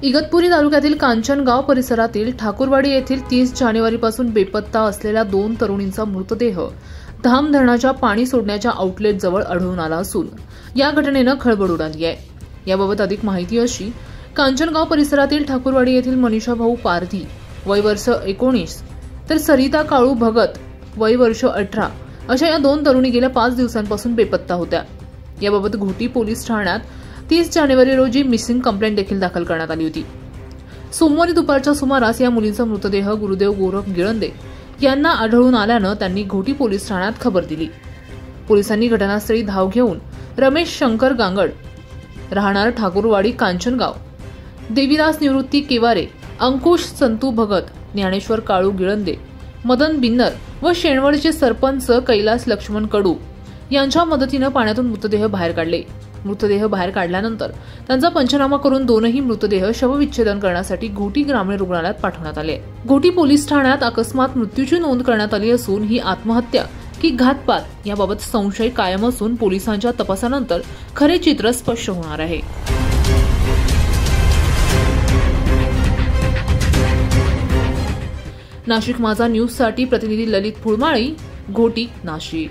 इगतपुरी तालुक्यातील कांचनगाव परिसरातील ठाकूरवाडी येथील 30 जानेवारीपासून बेपत्ता असलेल्या 2 तरुणींचा मृतदेह धाम धरणाच्या पाणी सोडण्याच्या आउटलेट जवळ आढळून आला असून या घटनेनं खळबळ उडाली आहे। याबाबत अधिक माहिती अशी, कांचनगाव परिसरातील ठाकूरवाडी येथील मनीषा भाऊ पारधी वय वर्ष 19 तर सरिता काळू भगत वय वर्ष 18 अशा या 2 तरुणी गेल्या 5 दिवसांपासून बेपत्ता होत्या। याबाबत घोटी पोलीस ठाण्यात 30 जानेवारी रोजी मिसिंग कंप्लेंट देखील दाखल करण्यात आली होती। सोमवारी दुपारच्या सुमारास या मुलींचा मृतदेह गुरुदेव गोरख गिळंदे यांना आढळून आल्यानं त्यांनी घोटी पोलीस ठाण्यात खबर दिली। पोलिसांनी घटनास्थळी धाव घेऊन रमेश शंकर गांगड राहणार ठाकूरवाडी कांचनगाव, देवीदास निवृत्ती केवारे, अंकुश संतू भगत, ज्ञानेश्वर काळू गिळंदे, मदन बिन्नर व शेणवडचे सरपंच कैलास लक्ष्मण कडू यांच्या मदतीने पाण्यातून मृतदेह बाहेर काढले। मृतदेह बाहेर काढल्यानंतर त्यांचा पंचनामा करून 2ही मृतदेह शवविच्छेदन करण्यासाठी घोटी ग्रामीण रुग्णालयात पाठवण्यात आले। घोटी पोलीस ठाण्यात अकस्मात मृत्यूची नोंद करण्यात आली असून ही आत्महत्या की घातपात याबाबत संशय कायम असून पोलिसांच्या तपासानंतर खरे चित्र स्पष्ट होणार आहे। नाशिक माझा न्यूज साठी प्रतिनिधी ललित फुलमाळी, घोटी, नाशिक।